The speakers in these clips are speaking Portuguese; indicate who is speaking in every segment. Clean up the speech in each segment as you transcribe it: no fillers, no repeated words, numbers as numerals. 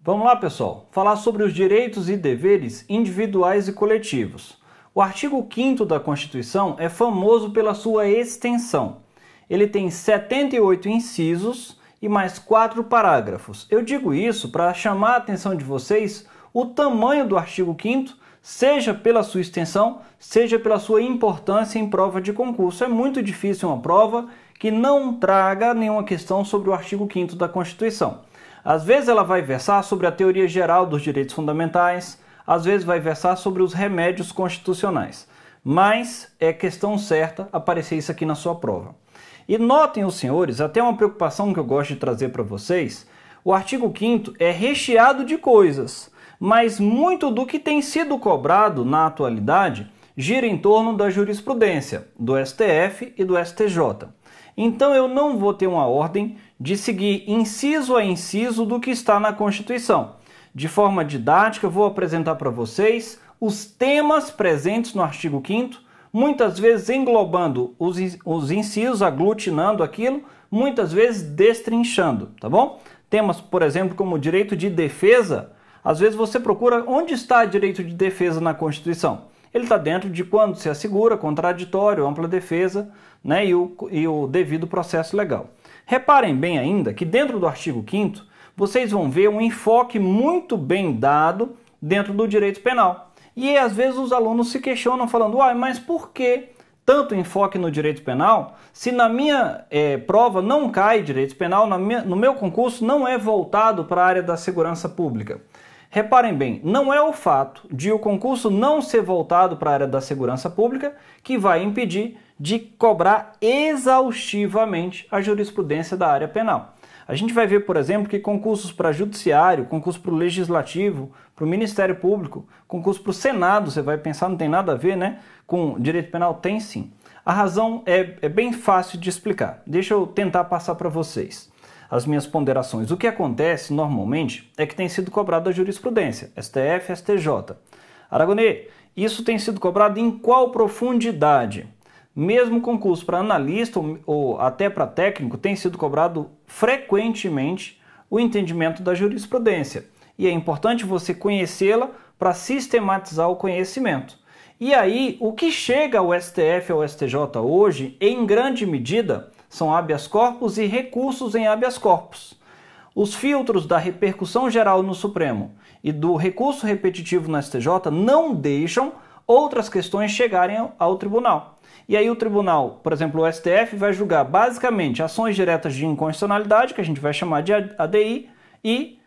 Speaker 1: Vamos lá, pessoal, falar sobre os direitos e deveres individuais e coletivos. O artigo 5º da Constituição é famoso pela sua extensão. Ele tem 78 incisos e mais 4 parágrafos. Eu digo isso para chamar a atenção de vocês o tamanho do artigo 5º, seja pela sua extensão, seja pela sua importância em prova de concurso. É muito difícil uma prova que não traga nenhuma questão sobre o artigo 5º da Constituição. Às vezes ela vai versar sobre a teoria geral dos direitos fundamentais, às vezes vai versar sobre os remédios constitucionais. Mas é questão certa aparecer isso aqui na sua prova. E notem os senhores, até uma preocupação que eu gosto de trazer para vocês, o artigo 5º é recheado de coisas, mas muito do que tem sido cobrado na atualidade gira em torno da jurisprudência, do STF e do STJ. Então eu não vou ter uma ordem de seguir inciso a inciso do que está na Constituição. De forma didática, eu vou apresentar para vocês os temas presentes no artigo 5º, muitas vezes englobando os incisos, aglutinando aquilo, muitas vezes destrinchando, tá bom? Temas, por exemplo, como o direito de defesa, às vezes você procura onde está o direito de defesa na Constituição. Ele está dentro de quando se assegura contraditório, ampla defesa, né, e o devido processo legal. Reparem bem ainda que dentro do artigo 5º vocês vão ver um enfoque muito bem dado dentro do direito penal. E às vezes os alunos se questionam falando, mas por que tanto enfoque no direito penal se na minha prova não cai direito penal, no meu concurso não é voltado para a área da segurança pública? Reparem bem, não é o fato de o concurso não ser voltado para a área da segurança pública que vai impedir de cobrar exaustivamente a jurisprudência da área penal. A gente vai ver, por exemplo, que concursos para judiciário, concurso para o legislativo, para o Ministério Público, concurso para o Senado, você vai pensar, não tem nada a ver, né? Com direito penal? Tem sim. A razão é bem fácil de explicar. Deixa eu tentar passar para vocês as minhas ponderações. O que acontece normalmente é que tem sido cobrado a jurisprudência, STF, STJ. Aragonê, isso tem sido cobrado em qual profundidade? Mesmo concurso para analista ou até para técnico tem sido cobrado frequentemente o entendimento da jurisprudência. E é importante você conhecê-la para sistematizar o conhecimento. E aí, o que chega ao STF e ao STJ hoje, em grande medida, são habeas corpus e recursos em habeas corpus. Os filtros da repercussão geral no Supremo e do recurso repetitivo no STJ não deixam outras questões chegarem ao tribunal. E aí o tribunal, por exemplo, o STF, vai julgar basicamente ações diretas de inconstitucionalidade, que a gente vai chamar de ADI, e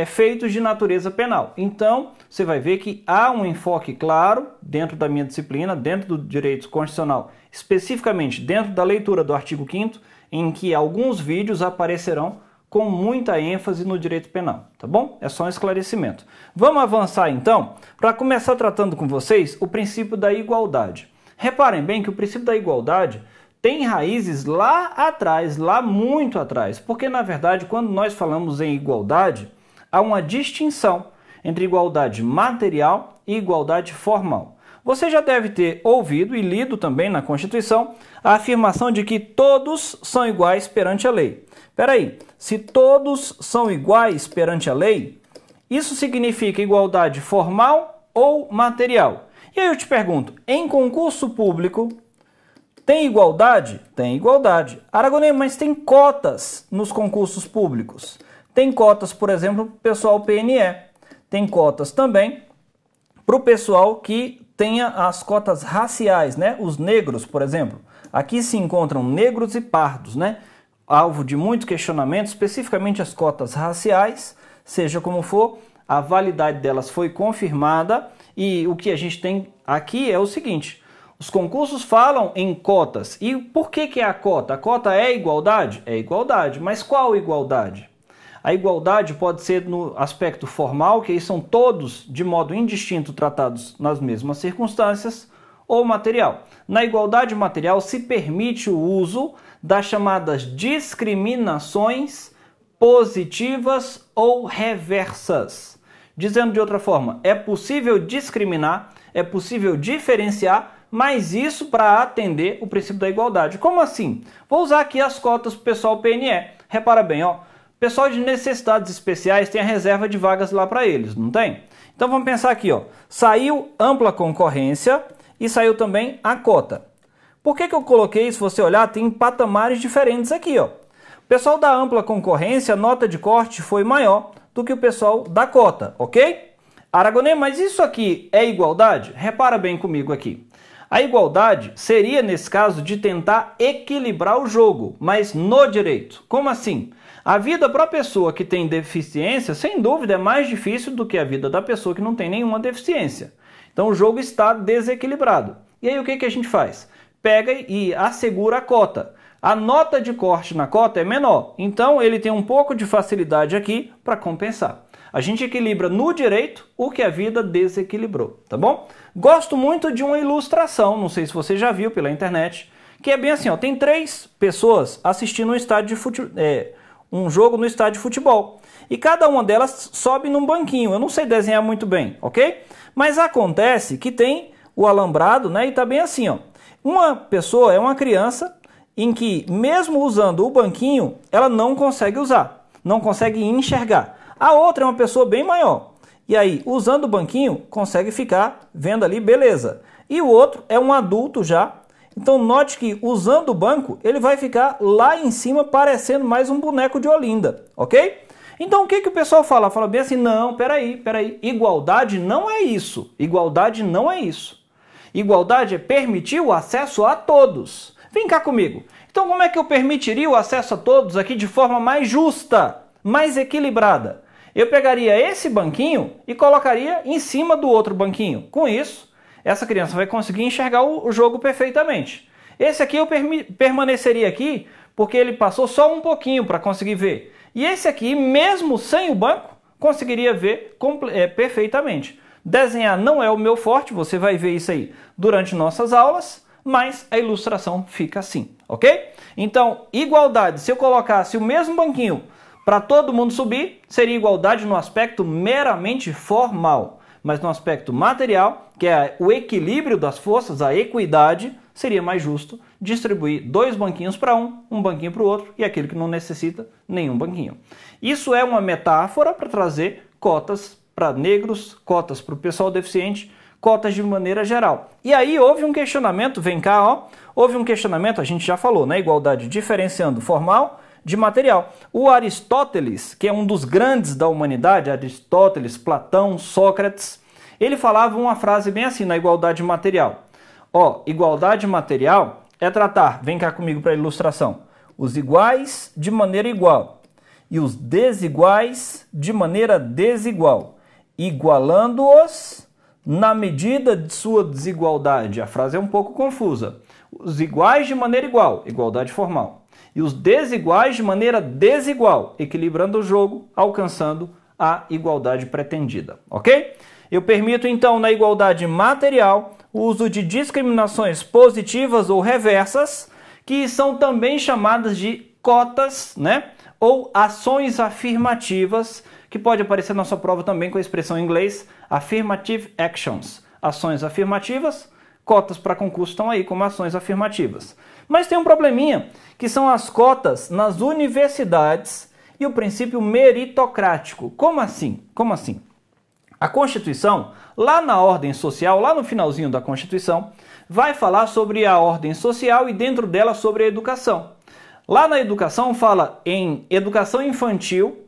Speaker 1: feitos de natureza penal. Então, você vai ver que há um enfoque claro dentro da minha disciplina, dentro do direito constitucional, especificamente dentro da leitura do artigo 5º, em que alguns vídeos aparecerão com muita ênfase no direito penal, tá bom? É só um esclarecimento. Vamos avançar então, para começar tratando com vocês o princípio da igualdade. Reparem bem que o princípio da igualdade tem raízes lá atrás, lá muito atrás, porque na verdade quando nós falamos em igualdade, há uma distinção entre igualdade material e igualdade formal. Você já deve ter ouvido e lido também na Constituição a afirmação de que todos são iguais perante a lei. Espera aí, se todos são iguais perante a lei, isso significa igualdade formal ou material? E aí eu te pergunto, em concurso público, tem igualdade? Tem igualdade. Aragonê, mas tem cotas nos concursos públicos. Tem cotas, por exemplo, para o pessoal PNE. Tem cotas também para o pessoal que tenha as cotas raciais, né? Os negros, por exemplo. Aqui se encontram negros e pardos, né? Alvo de muito questionamento, especificamente as cotas raciais, seja como for, a validade delas foi confirmada e o que a gente tem aqui é o seguinte, os concursos falam em cotas. E por que é a cota? A cota é igualdade? É igualdade, mas qual igualdade? A igualdade pode ser no aspecto formal, que aí são todos de modo indistinto tratados nas mesmas circunstâncias, ou material. Na igualdade material se permite o uso das chamadas discriminações positivas ou reversas. Dizendo de outra forma, é possível discriminar, é possível diferenciar, mas isso para atender o princípio da igualdade. Como assim? Vou usar aqui as cotas para o pessoal PNE. Repara bem, ó. Pessoal de necessidades especiais tem a reserva de vagas lá para eles, não tem? Então vamos pensar aqui, ó. Saiu ampla concorrência e saiu também a cota. Por que eu coloquei, se você olhar, tem patamares diferentes aqui, ó. O pessoal da ampla concorrência, a nota de corte foi maior do que o pessoal da cota, ok? Aragonês, mas isso aqui é igualdade? Repara bem comigo aqui. A igualdade seria, nesse caso, de tentar equilibrar o jogo, mas no direito. Como assim? A vida para a pessoa que tem deficiência, sem dúvida, é mais difícil do que a vida da pessoa que não tem nenhuma deficiência. Então o jogo está desequilibrado. E aí o que a gente faz? Pega e assegura a cota. A nota de corte na cota é menor, então ele tem um pouco de facilidade aqui para compensar. A gente equilibra no direito o que a vida desequilibrou, tá bom? Gosto muito de uma ilustração, não sei se você já viu pela internet, que é bem assim, ó, tem 3 pessoas assistindo um jogo no estádio de futebol. E cada uma delas sobe num banquinho. Eu não sei desenhar muito bem, ok? Mas acontece que tem o alambrado, né? E tá bem assim, ó. Uma pessoa é uma criança em que, mesmo usando o banquinho, ela não consegue usar, não consegue enxergar. A outra é uma pessoa bem maior. E aí, usando o banquinho, consegue ficar vendo ali, beleza. E o outro é um adulto já. Então, note que usando o banco, ele vai ficar lá em cima parecendo mais um boneco de Olinda, ok? Então, o que o pessoal fala? Fala bem assim, não, peraí. Igualdade não é isso. Igualdade não é isso. Igualdade é permitir o acesso a todos. Vem cá comigo. Então, como é que eu permitiria o acesso a todos aqui de forma mais justa, mais equilibrada? Eu pegaria esse banquinho e colocaria em cima do outro banquinho. Com isso, essa criança vai conseguir enxergar o jogo perfeitamente. Esse aqui eu permaneceria aqui porque ele passou só um pouquinho para conseguir ver. E esse aqui, mesmo sem o banco, conseguiria ver perfeitamente. Desenhar não é o meu forte, você vai ver isso aí durante nossas aulas, mas a ilustração fica assim, ok? Então, igualdade, se eu colocasse o mesmo banquinho para todo mundo subir, seria igualdade no aspecto meramente formal. Mas no aspecto material, que é o equilíbrio das forças, a equidade, seria mais justo distribuir 2 banquinhos para um banquinho para o outro, e aquele que não necessita nenhum banquinho. Isso é uma metáfora para trazer cotas para negros, cotas para o pessoal deficiente, cotas de maneira geral. E aí houve um questionamento, vem cá, ó, houve um questionamento, a gente já falou, né? Igualdade diferenciando formal de material. O Aristóteles, que é um dos grandes da humanidade, Aristóteles, Platão, Sócrates, ele falava uma frase bem assim na igualdade material. Ó, igualdade material é tratar, vem cá comigo para a ilustração, os iguais de maneira igual e os desiguais de maneira desigual, igualando-os na medida de sua desigualdade. A frase é um pouco confusa. Os iguais de maneira igual, igualdade formal. E os desiguais de maneira desigual, equilibrando o jogo, alcançando a igualdade pretendida, ok? Eu permito, então, na igualdade material, o uso de discriminações positivas ou reversas, que são também chamadas de cotas, né? Ou ações afirmativas, que pode aparecer na sua prova também com a expressão em inglês, affirmative actions. Ações afirmativas, cotas para concurso estão aí como ações afirmativas. Mas tem um probleminha, que são as cotas nas universidades e o princípio meritocrático. Como assim? Como assim? A Constituição, lá na ordem social, lá no finalzinho da Constituição, vai falar sobre a ordem social e dentro dela sobre a educação. Lá na educação fala em educação infantil,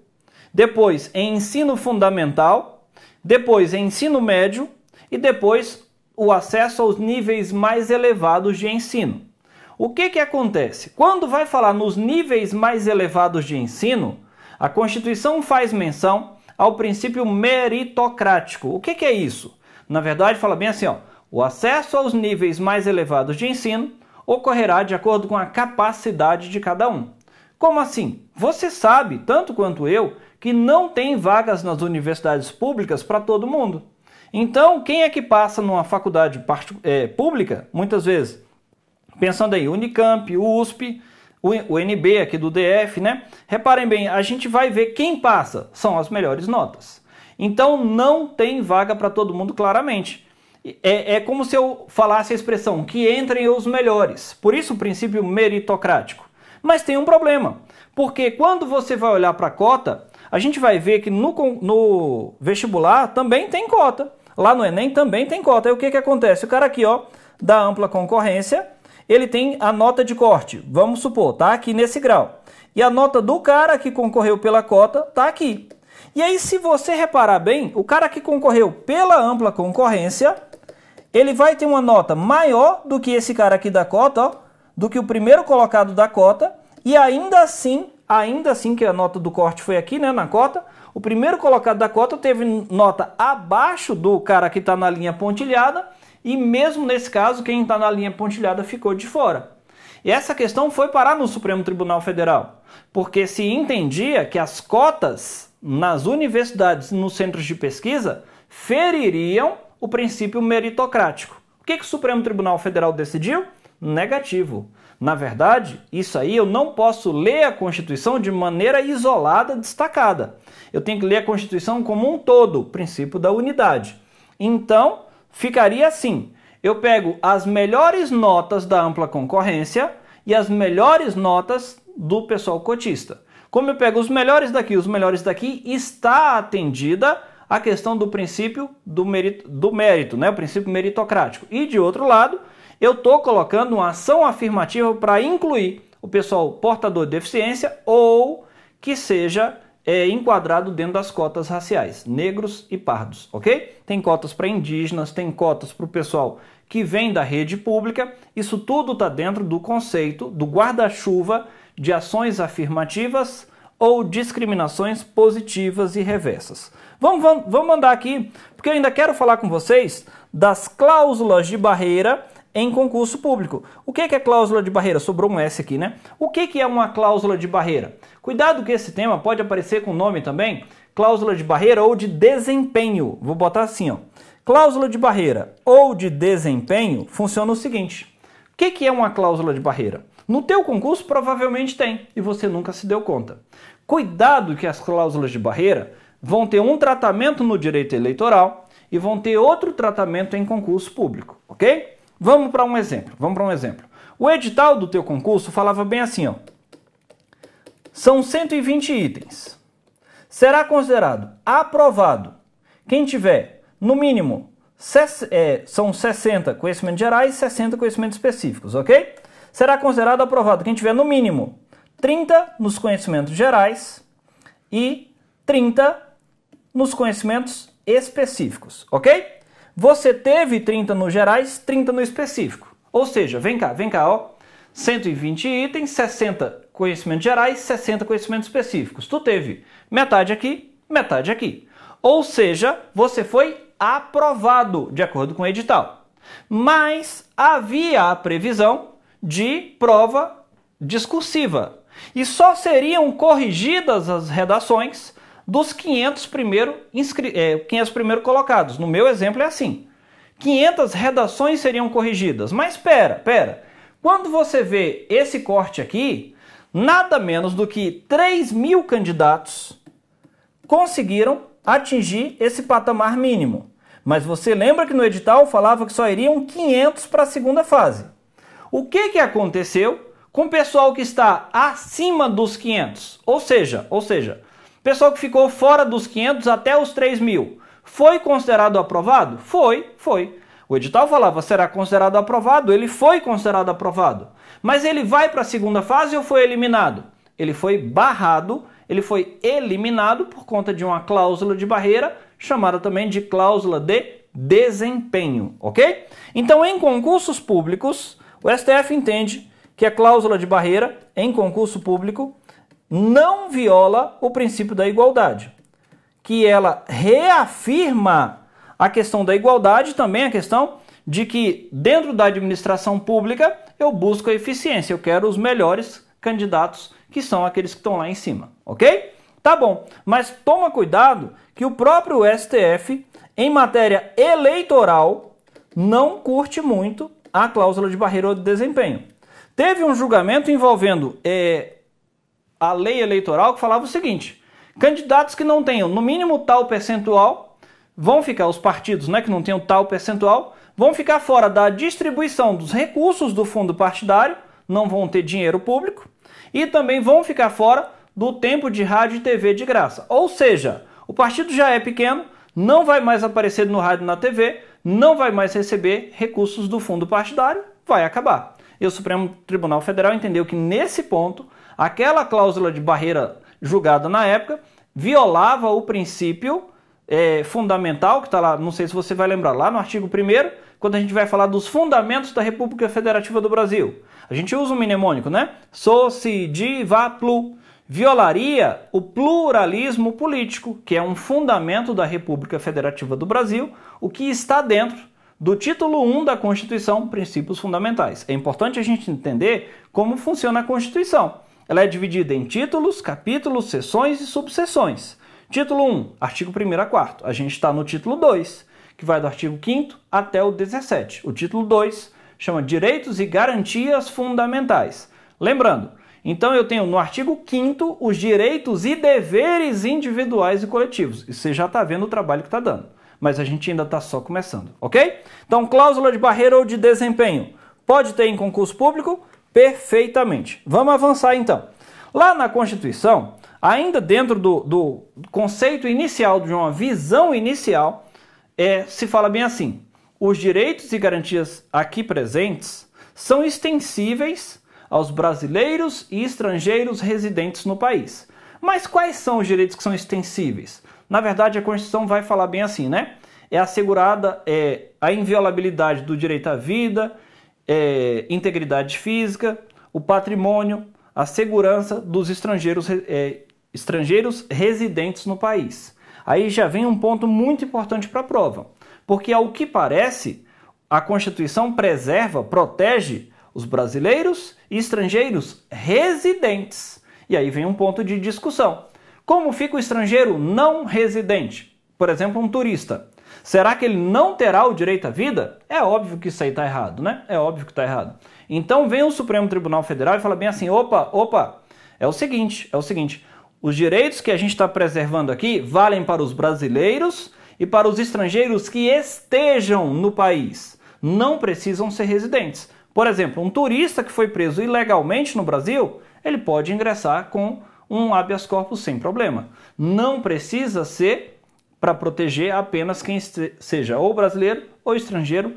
Speaker 1: depois em ensino fundamental, depois em ensino médio e depois o acesso aos níveis mais elevados de ensino. O que acontece? Quando vai falar nos níveis mais elevados de ensino, a Constituição faz menção ao princípio meritocrático. O que é isso? Na verdade, fala bem assim, ó, o acesso aos níveis mais elevados de ensino ocorrerá de acordo com a capacidade de cada um. Como assim? Você sabe, tanto quanto eu, que não tem vagas nas universidades públicas para todo mundo. Então, quem é que passa numa faculdade pública, muitas vezes? Pensando aí, Unicamp, USP, o NB aqui do DF, né? Reparem bem, a gente vai ver quem passa, são as melhores notas. Então, não tem vaga para todo mundo claramente. É como se eu falasse a expressão, que entrem os melhores. Por isso o princípio meritocrático. Mas tem um problema, porque quando você vai olhar para a cota, a gente vai ver que no vestibular também tem cota. Lá no Enem também tem cota. Aí o que que acontece? O cara aqui, ó, da ampla concorrência, ele tem a nota de corte, vamos supor, tá aqui nesse grau. E a nota do cara que concorreu pela cota tá aqui. E aí, se você reparar bem, o cara que concorreu pela ampla concorrência, ele vai ter uma nota maior do que esse cara aqui da cota, ó, do que o primeiro colocado da cota, e ainda assim que a nota do corte foi aqui, né, na cota, o primeiro colocado da cota teve nota abaixo do cara que está na linha pontilhada, e mesmo nesse caso, quem está na linha pontilhada ficou de fora. E essa questão foi parar no Supremo Tribunal Federal, porque se entendia que as cotas nas universidades e nos centros de pesquisa feririam o princípio meritocrático. O que o Supremo Tribunal Federal decidiu? Negativo. Na verdade, isso aí eu não posso ler a Constituição de maneira isolada, destacada. Eu tenho que ler a Constituição como um todo, o princípio da unidade. Então, ficaria assim, eu pego as melhores notas da ampla concorrência e as melhores notas do pessoal cotista. Como eu pego os melhores daqui, está atendida a questão do princípio do mérito, né? O princípio meritocrático. E de outro lado, eu estou colocando uma ação afirmativa para incluir o pessoal portador de deficiência ou que seja enquadrado dentro das cotas raciais, negros e pardos, ok? Tem cotas para indígenas, tem cotas para o pessoal que vem da rede pública, isso tudo está dentro do conceito do guarda-chuva de ações afirmativas ou discriminações positivas e reversas. Vamos andar aqui, porque eu ainda quero falar com vocês das cláusulas de barreira em concurso público. O que é cláusula de barreira? Sobrou um S aqui, né? O que é uma cláusula de barreira? Cuidado que esse tema pode aparecer com nome também, cláusula de barreira ou de desempenho. Vou botar assim, ó. Cláusula de barreira ou de desempenho funciona o seguinte. O que é uma cláusula de barreira? No teu concurso provavelmente tem e você nunca se deu conta. Cuidado que as cláusulas de barreira vão ter um tratamento no direito eleitoral e vão ter outro tratamento em concurso público, ok? Vamos para um exemplo. O edital do teu concurso falava bem assim, ó. São 120 itens. Será considerado aprovado quem tiver, no mínimo, são 60 conhecimentos gerais e 60 conhecimentos específicos, ok? Será considerado aprovado quem tiver, no mínimo, 30 nos conhecimentos gerais e 30 nos conhecimentos específicos, ok? Você teve 30 nos gerais, 30 no específico. Ou seja, vem cá, ó. 120 itens, 60 conhecimentos gerais, 60 conhecimentos específicos. Tu teve metade aqui, metade aqui. Ou seja, você foi aprovado de acordo com o edital. Mas havia a previsão de prova discursiva. E só seriam corrigidas as redações dos 500 primeiro colocados. No meu exemplo é assim. 500 redações seriam corrigidas. Mas espera. Quando você vê esse corte aqui, nada menos do que 3.000 candidatos conseguiram atingir esse patamar mínimo. Mas você lembra que no edital falava que só iriam 500 para a segunda fase. O que aconteceu com o pessoal que está acima dos 500? Ou seja, pessoal que ficou fora dos 500 até os 3.000, foi considerado aprovado? Foi. O edital falava, será considerado aprovado? Ele foi considerado aprovado. Mas ele vai para a segunda fase ou foi eliminado? Ele foi barrado, ele foi eliminado por conta de uma cláusula de barreira, chamada também de cláusula de desempenho, ok? Então, em concursos públicos, o STF entende que a cláusula de barreira em concurso público não viola o princípio da igualdade, que ela reafirma a questão da igualdade, também a questão de que dentro da administração pública eu busco a eficiência, eu quero os melhores candidatos, que são aqueles que estão lá em cima, ok? Tá bom, mas toma cuidado que o próprio STF, em matéria eleitoral, não curte muito a cláusula de barreira ou de desempenho. Teve um julgamento envolvendo a lei eleitoral que falava o seguinte: candidatos que não tenham no mínimo tal percentual vão ficar, os partidos, né, que não tenham tal percentual, vão ficar fora da distribuição dos recursos do fundo partidário não vão ter dinheiro público e também vão ficar fora do tempo de rádio e TV de graça. Ou seja, o partido já é pequeno, não vai mais aparecer no rádio e na TV, não vai mais receber recursos do fundo partidário, vai acabar. E o Supremo Tribunal Federal entendeu que nesse ponto, aquela cláusula de barreira julgada na época violava o princípio fundamental, que está lá, não sei se você vai lembrar, lá no artigo 1º, quando a gente vai falar dos fundamentos da República Federativa do Brasil. A gente usa um mnemônico, né? Soci, di, va, plu. Violaria o pluralismo político, que é um fundamento da República Federativa do Brasil, o que está dentro do título 1 da Constituição, Princípios Fundamentais. É importante a gente entender como funciona a Constituição. Ela é dividida em títulos, capítulos, seções e subseções. Título 1, artigo 1º a 4º. A gente está no título 2, que vai do artigo 5º até o 17. O título 2 chama Direitos e Garantias Fundamentais. Lembrando, então eu tenho no artigo 5º os direitos e deveres individuais e coletivos. E você já está vendo o trabalho que está dando. Mas a gente ainda está só começando, ok? Então, cláusula de barreira ou de desempenho. Pode ter em concurso público? Perfeitamente. Vamos avançar então. Lá na Constituição, ainda dentro do conceito inicial, de uma visão inicial, se fala bem assim: os direitos e garantias aqui presentes são extensíveis aos brasileiros e estrangeiros residentes no país. Mas quais são os direitos que são extensíveis? Na verdade, a Constituição vai falar bem assim, né? É assegurada a inviolabilidade do direito à vida, integridade física, o patrimônio, a segurança dos estrangeiros residentes no país. Aí já vem um ponto muito importante para a prova, porque ao que parece, a Constituição preserva, protege os brasileiros e estrangeiros residentes. E aí vem um ponto de discussão. Como fica o estrangeiro não residente? Por exemplo, um turista. Será que ele não terá o direito à vida? É óbvio que isso aí está errado, né? É óbvio que está errado. Então vem o Supremo Tribunal Federal e fala bem assim, opa, é o seguinte, os direitos que a gente está preservando aqui valem para os brasileiros e para os estrangeiros que estejam no país. Não precisam ser residentes. Por exemplo, um turista que foi preso ilegalmente no Brasil, ele pode ingressar com um habeas corpus sem problema. Não precisa ser para proteger apenas quem seja ou brasileiro ou estrangeiro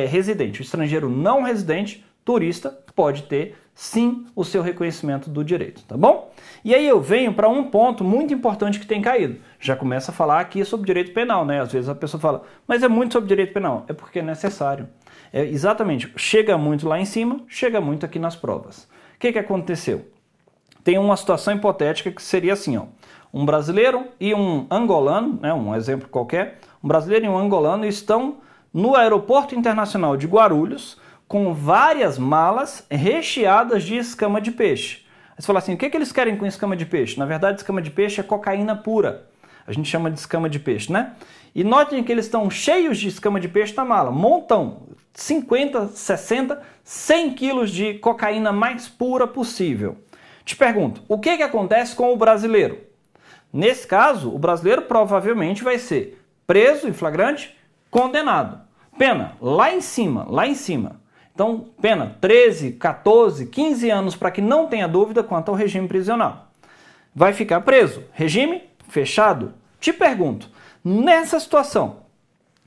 Speaker 1: residente. O estrangeiro não residente, turista, pode ter sim o seu reconhecimento do direito, tá bom? E aí eu venho para um ponto muito importante que tem caído. Já começa a falar aqui sobre direito penal, né? Às vezes a pessoa fala, mas é muito sobre direito penal. É porque é necessário. Exatamente, chega muito lá em cima, chega muito aqui nas provas. O que aconteceu? Tem uma situação hipotética que seria assim, ó. Um brasileiro e um angolano, né, um exemplo qualquer, um brasileiro e um angolano estão no aeroporto internacional de Guarulhos com várias malas recheadas de escama de peixe. Aí você fala assim, o que eles querem com escama de peixe? Na verdade, escama de peixe é cocaína pura. A gente chama de escama de peixe, né? E notem que eles estão cheios de escama de peixe na mala. Montam 50, 60, 100 quilos de cocaína mais pura possível. Te pergunto, o que acontece com o brasileiro? Nesse caso, o brasileiro provavelmente vai ser preso em flagrante, condenado. Pena lá em cima, lá em cima. Então, pena 13, 14, 15 anos para que não tenha dúvida quanto ao regime prisional. Vai ficar preso. Regime fechado. Te pergunto, nessa situação,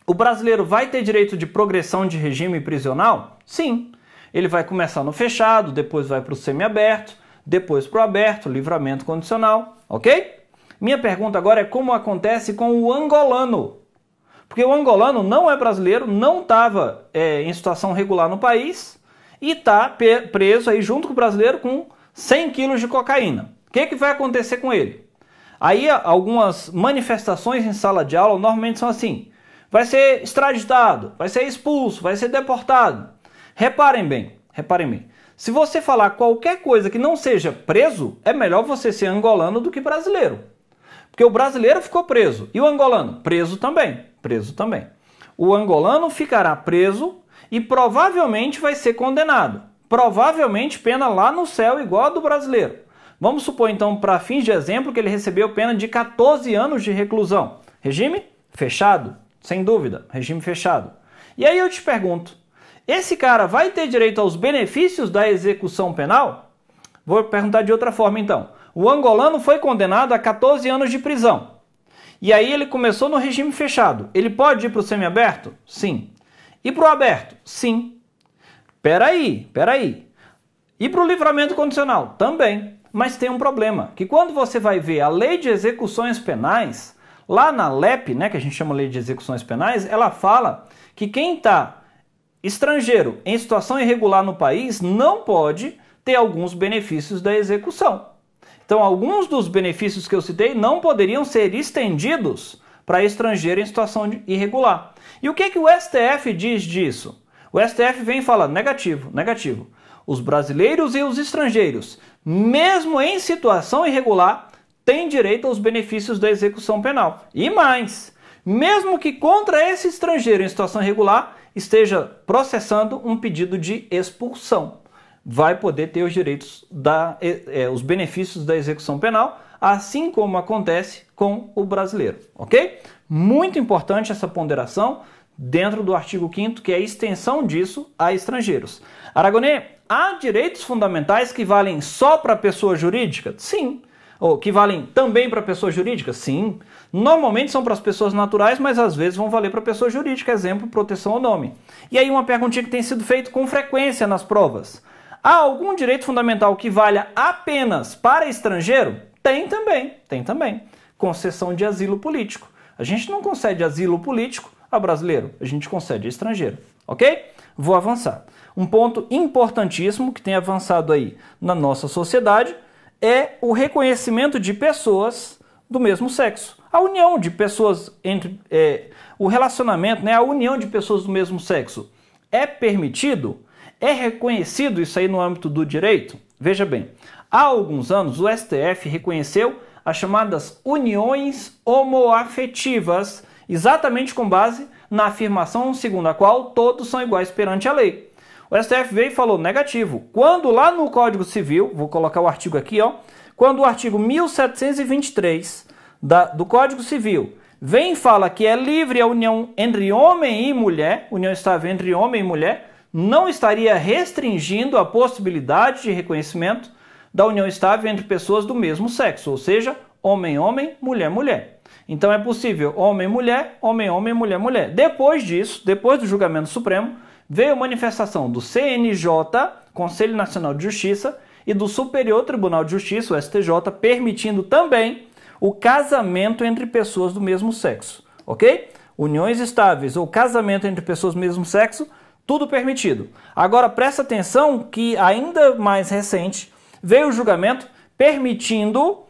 Speaker 1: o brasileiro vai ter direito de progressão de regime prisional? Sim. Ele vai começar no fechado, depois vai para o semiaberto, depois para o aberto, livramento condicional, ok? Minha pergunta agora é como acontece com o angolano. Porque o angolano não é brasileiro, não estava em situação regular no país e está preso aí junto com o brasileiro com 100 quilos de cocaína. O que vai acontecer com ele? Aí algumas manifestações em sala de aula normalmente são assim. Vai ser extraditado, vai ser expulso, vai ser deportado. Reparem bem. Se você falar qualquer coisa que não seja preso, é melhor você ser angolano do que brasileiro. Porque o brasileiro ficou preso e o angolano preso também. O angolano ficará preso e provavelmente vai ser condenado. Provavelmente pena lá no céu igual a do brasileiro. Vamos supor então, para fins de exemplo, que ele recebeu pena de 14 anos de reclusão. Regime fechado, sem dúvida, regime fechado. E aí eu te pergunto, esse cara vai ter direito aos benefícios da execução penal? Vou perguntar de outra forma então. O angolano foi condenado a 14 anos de prisão. E aí ele começou no regime fechado. Ele pode ir para o semiaberto? Sim. E para o aberto? Sim. Peraí. E para o livramento condicional? Também. Mas tem um problema, que quando você vai ver a lei de execuções penais, lá na LEP, né, que a gente chama lei de execuções penais, ela fala que quem está estrangeiro em situação irregular no país não pode ter alguns benefícios da execução. Então, alguns dos benefícios que eu citei não poderiam ser estendidos para estrangeiro em situação irregular. E o que o STF diz disso? O STF vem falando negativo. Os brasileiros e os estrangeiros, mesmo em situação irregular, têm direito aos benefícios da execução penal. E mais, mesmo que contra esse estrangeiro em situação irregular esteja processando um pedido de expulsão, vai poder ter os direitos, os benefícios da execução penal, assim como acontece com o brasileiro, ok? Muito importante essa ponderação dentro do artigo 5º, que é a extensão disso a estrangeiros. Aragonê, há direitos fundamentais que valem só para pessoa jurídica? Sim. Ou que valem também para pessoa jurídica? Sim. Normalmente são para as pessoas naturais, mas às vezes vão valer para pessoa jurídica, exemplo, proteção ao nome. E aí uma perguntinha que tem sido feita com frequência nas provas. Há algum direito fundamental que valha apenas para estrangeiro? Tem também. Concessão de asilo político. A gente não concede asilo político a brasileiro, a gente concede a estrangeiro, ok? Vou avançar. Um ponto importantíssimo que tem avançado aí na nossa sociedade é o reconhecimento de pessoas do mesmo sexo. A união de pessoas o relacionamento, né, a união de pessoas do mesmo sexo é permitido? É reconhecido isso aí no âmbito do direito? Veja bem, há alguns anos o STF reconheceu as chamadas uniões homoafetivas, exatamente com base na afirmação segundo a qual todos são iguais perante a lei. O STF veio e falou negativo. Quando lá no Código Civil, vou colocar o artigo aqui, ó, quando o artigo 1723 do Código Civil vem e fala que é livre a união entre homem e mulher, união estável entre homem e mulher, não estaria restringindo a possibilidade de reconhecimento da união estável entre pessoas do mesmo sexo, ou seja, homem-homem, mulher-mulher. Então é possível homem-mulher, homem-homem, mulher-mulher. Depois disso, depois do julgamento supremo, veio a manifestação do CNJ, Conselho Nacional de Justiça, e do Superior Tribunal de Justiça, o STJ, permitindo também o casamento entre pessoas do mesmo sexo, ok? Uniões estáveis ou casamento entre pessoas do mesmo sexo, tudo permitido. Agora presta atenção que ainda mais recente veio o julgamento permitindo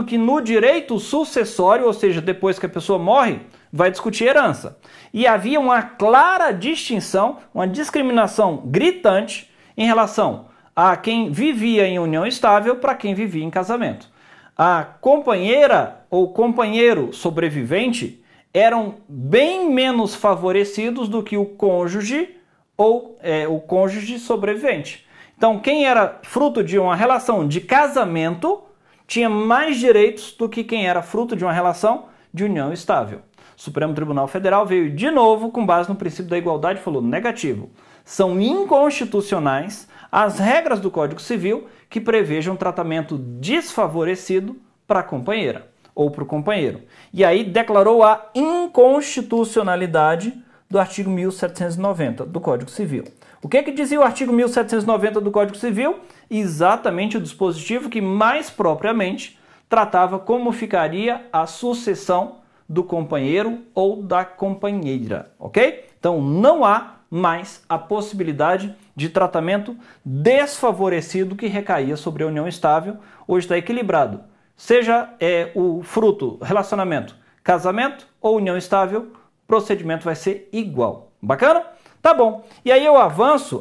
Speaker 1: que no direito sucessório, ou seja, depois que a pessoa morre, vai discutir herança. E havia uma clara distinção, uma discriminação gritante em relação a quem vivia em união estável para quem vivia em casamento. A companheira ou companheiro sobrevivente eram bem menos favorecidos do que o cônjuge ou o cônjuge sobrevivente. Então, quem era fruto de uma relação de casamento tinha mais direitos do que quem era fruto de uma relação de união estável. O Supremo Tribunal Federal veio de novo com base no princípio da igualdade e falou negativo. São inconstitucionais as regras do Código Civil que prevejam tratamento desfavorecido para a companheira ou para o companheiro. E aí declarou a inconstitucionalidade do artigo 1790 do Código Civil. O que dizia o artigo 1790 do Código Civil? Exatamente o dispositivo que mais propriamente tratava como ficaria a sucessão do companheiro ou da companheira, ok? Então não há mais a possibilidade de tratamento desfavorecido que recaía sobre a união estável. Hoje está equilibrado. Seja o fruto, relacionamento, casamento ou união estável, o procedimento vai ser igual. Bacana? Tá bom. E aí eu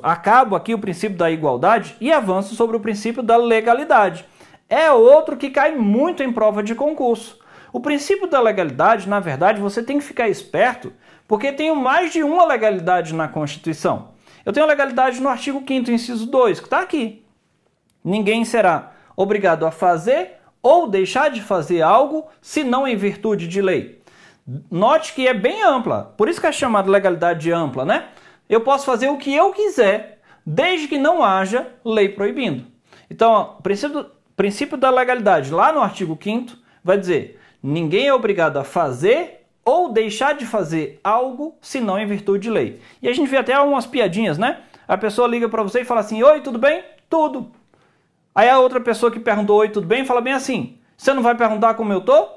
Speaker 1: acabo aqui o princípio da igualdade e avanço sobre o princípio da legalidade. É outro que cai muito em prova de concurso. O princípio da legalidade, na verdade, você tem que ficar esperto, porque tem mais de uma legalidade na Constituição. Eu tenho a legalidade no artigo 5º, inciso 2, que está aqui. Ninguém será obrigado a fazer ou deixar de fazer algo, se não em virtude de lei. Note que é bem ampla, por isso que é chamada legalidade ampla, né? eu posso fazer o que eu quiser, desde que não haja lei proibindo. Então, o princípio da legalidade, lá no artigo 5º, vai dizer: ninguém é obrigado a fazer ou deixar de fazer algo, senão em virtude de lei. E a gente vê até umas piadinhas, né? A pessoa liga para você e fala assim: oi, tudo bem? Tudo. Aí a outra pessoa que perguntou oi, tudo bem, fala bem assim: você não vai perguntar como eu tô?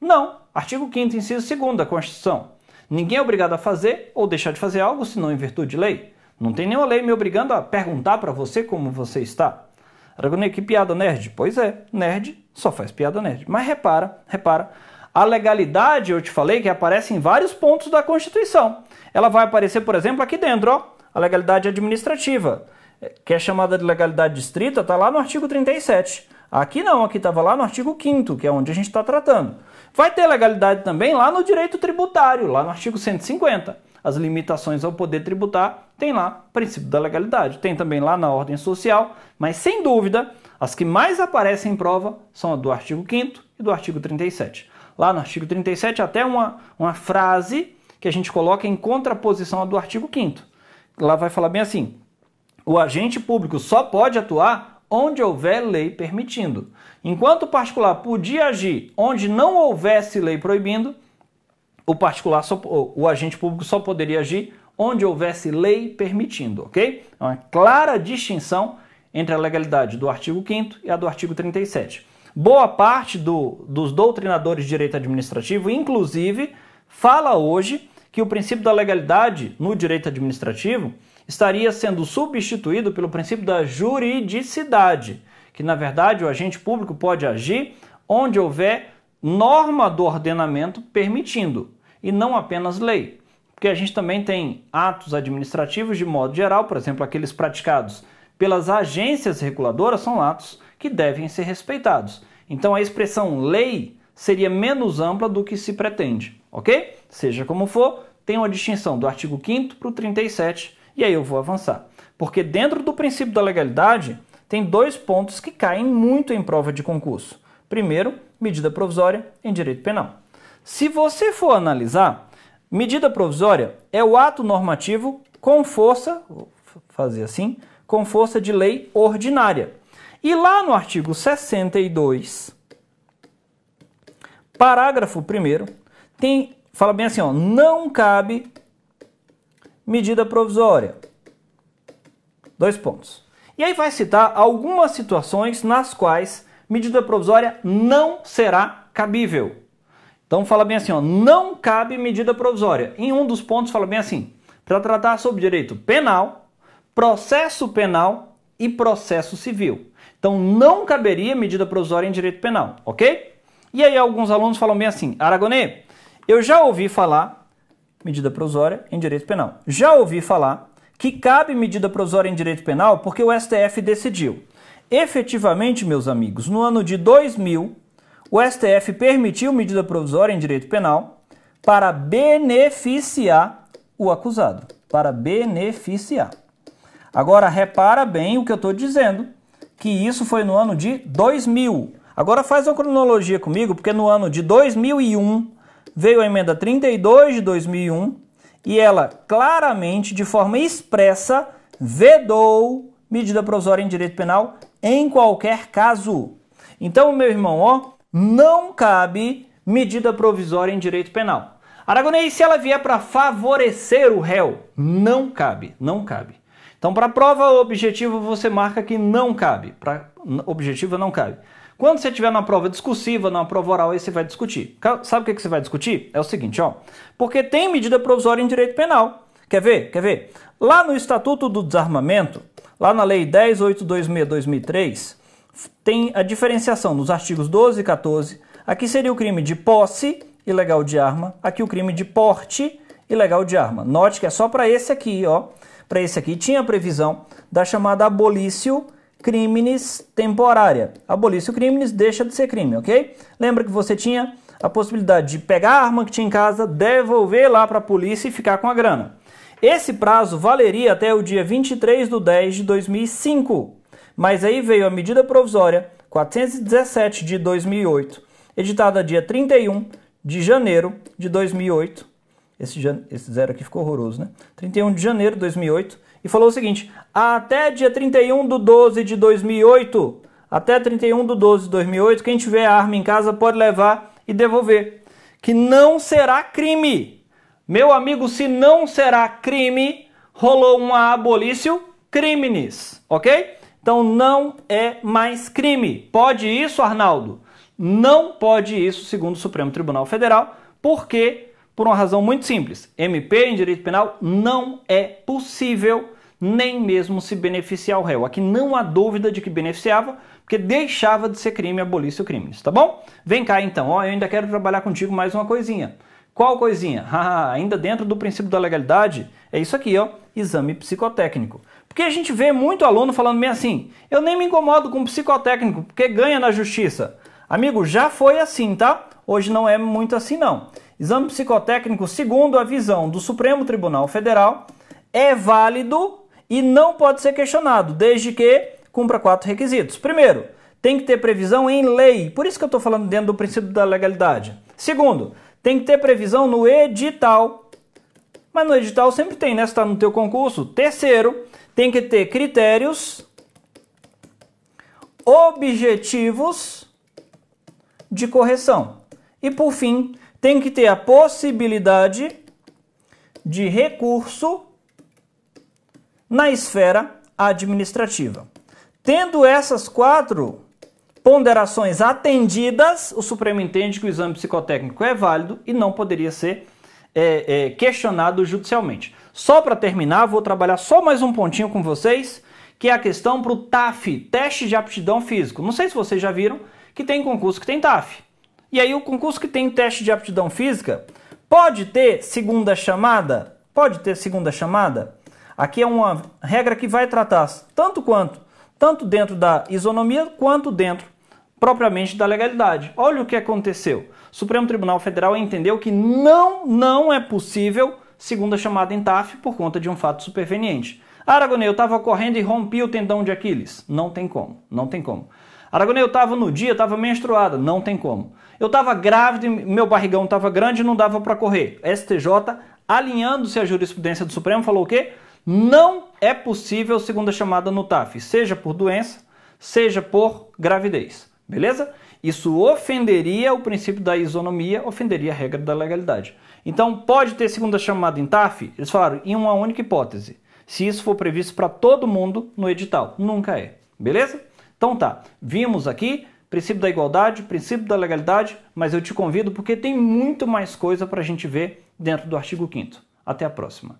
Speaker 1: Não. Artigo 5º, inciso 2º da Constituição. Ninguém é obrigado a fazer ou deixar de fazer algo, senão em virtude de lei. Não tem nenhuma lei me obrigando a perguntar para você como você está. Aragonês, que piada nerd? Pois é, nerd só faz piada nerd. Mas repara, a legalidade, eu te falei, que aparece em vários pontos da Constituição. Ela vai aparecer, por exemplo, aqui dentro, ó, a legalidade administrativa, que é chamada de legalidade distrita, está lá no artigo 37. Aqui não, aqui estava lá no artigo 5º, que é onde a gente está tratando. Vai ter legalidade também lá no direito tributário, lá no artigo 150. As limitações ao poder tributar, tem lá o princípio da legalidade. Tem também lá na ordem social, mas sem dúvida, as que mais aparecem em prova são a do artigo 5º e do artigo 37. Lá no artigo 37, até uma frase que a gente coloca em contraposição à do artigo 5º. Lá vai falar bem assim: o agente público só pode atuar onde houver lei permitindo. Enquanto o particular podia agir onde não houvesse lei proibindo, o agente público só poderia agir onde houvesse lei permitindo, ok? É uma clara distinção entre a legalidade do artigo 5º e a do artigo 37. Boa parte dos doutrinadores de direito administrativo, inclusive, fala hoje que o princípio da legalidade no direito administrativo estaria sendo substituído pelo princípio da juridicidade, que, na verdade, o agente público pode agir onde houver norma do ordenamento permitindo, e não apenas lei. Porque a gente também tem atos administrativos de modo geral, por exemplo, aqueles praticados pelas agências reguladoras são atos que devem ser respeitados. Então a expressão lei seria menos ampla do que se pretende, ok? Seja como for, tem uma distinção do artigo 5º para o 37, e aí eu vou avançar. Porque dentro do princípio da legalidade, tem dois pontos que caem muito em prova de concurso. Primeiro, medida provisória em direito penal. Se você for analisar, medida provisória é o ato normativo com força, vou fazer assim, com força de lei ordinária. E lá no artigo 62, parágrafo 1º, fala bem assim, ó, não cabe medida provisória. Dois pontos. E aí vai citar algumas situações nas quais medida provisória não será cabível. Então fala bem assim, ó, não cabe medida provisória. Em um dos pontos fala bem assim: para tratar sobre direito penal, processo penal e processo civil. Então não caberia medida provisória em direito penal, ok? E aí alguns alunos falam bem assim: Aragonês, eu já ouvi falar medida provisória em direito penal. Já ouvi falar que cabe medida provisória em direito penal porque o STF decidiu. Efetivamente, meus amigos, no ano de 2000, o STF permitiu medida provisória em direito penal para beneficiar o acusado. Para beneficiar. Agora, repara bem o que eu estou dizendo, que isso foi no ano de 2000. Agora faz uma cronologia comigo, porque no ano de 2001 veio a emenda 32 de 2001 e ela claramente, de forma expressa, vedou medida provisória em direito penal em qualquer caso. Então, meu irmão, ó, não cabe medida provisória em direito penal. Aragonês, se ela vier para favorecer o réu, não cabe, não cabe. Então, para prova objetiva, você marca que não cabe. Para objetiva, não cabe. Quando você estiver na prova discursiva, na prova oral, aí você vai discutir. Sabe o que você vai discutir? É o seguinte, ó. Porque tem medida provisória em direito penal. Quer ver? Quer ver? Lá no Estatuto do Desarmamento, lá na Lei 10.826/2003, tem a diferenciação nos artigos 12 e 14. Aqui seria o crime de posse ilegal de arma. Aqui o crime de porte ilegal de arma. Note que é só para esse aqui, ó. Para esse aqui tinha a previsão da chamada abolício criminis temporária. Abolício criminis deixa de ser crime, ok? Lembra que você tinha a possibilidade de pegar a arma que tinha em casa, devolver lá para a polícia e ficar com a grana. Esse prazo valeria até o dia 23 de 10 de 2005. Mas aí veio a medida provisória 417 de 2008, editada dia 31 de janeiro de 2008. esse zero aqui ficou horroroso, né? 31 de janeiro de 2008, e falou o seguinte: até dia 31 de 12 de 2008, até 31 de 12 de 2008, quem tiver arma em casa pode levar e devolver. Que não será crime. Meu amigo, se não será crime, rolou uma abolício criminis, ok? Então não é mais crime. Pode isso, Arnaldo? Não pode isso, segundo o Supremo Tribunal Federal, porque, por uma razão muito simples, MP em direito penal não é possível nem mesmo se beneficiar o réu. Aqui não há dúvida de que beneficiava, porque deixava de ser crime abolício crimes, tá bom? Vem cá então, ó, eu ainda quero trabalhar contigo mais uma coisinha. Qual coisinha? Ainda dentro do princípio da legalidade, é isso aqui, ó, exame psicotécnico. Porque a gente vê muito aluno falando bem assim: eu nem me incomodo com psicotécnico, porque ganha na justiça. Amigo, já foi assim, tá? Hoje não é muito assim, não. Exame psicotécnico, segundo a visão do Supremo Tribunal Federal, é válido e não pode ser questionado, desde que cumpra 4 requisitos. Primeiro, tem que ter previsão em lei. Por isso que eu estou falando dentro do princípio da legalidade. Segundo, tem que ter previsão no edital. Mas no edital sempre tem, né? Se está no teu concurso. Terceiro, tem que ter critérios objetivos de correção. E por fim, tem que ter a possibilidade de recurso na esfera administrativa. Tendo essas 4 ponderações atendidas, o Supremo entende que o exame psicotécnico é válido e não poderia ser questionado judicialmente. Só para terminar, vou trabalhar só mais um pontinho com vocês, que é a questão para o TAF, Teste de Aptidão Físico. Não sei se vocês já viram que tem concurso que tem TAF. E aí o concurso que tem teste de aptidão física pode ter segunda chamada? Pode ter segunda chamada? Aqui é uma regra que vai tratar tanto dentro da isonomia quanto dentro propriamente da legalidade. Olha o que aconteceu. O Supremo Tribunal Federal entendeu que não é possível segunda chamada em TAF por conta de um fato superveniente. Aragonês, eu estava correndo e rompi o tendão de Aquiles. Não tem como, não tem como. Aragonês, eu estava no dia, estava menstruada. Não tem como. Eu estava grávida e meu barrigão estava grande e não dava para correr. STJ, alinhando-se à jurisprudência do Supremo, falou o quê? Não é possível segunda chamada no TAF, seja por doença, seja por gravidez. Beleza? Isso ofenderia o princípio da isonomia, ofenderia a regra da legalidade. Então, pode ter segunda chamada em TAF? Eles falaram em uma única hipótese. Se isso for previsto para todo mundo no edital. Nunca é. Beleza? Então tá. Vimos aqui princípio da igualdade, princípio da legalidade, mas eu te convido porque tem muito mais coisa para a gente ver dentro do artigo 5º. Até a próxima.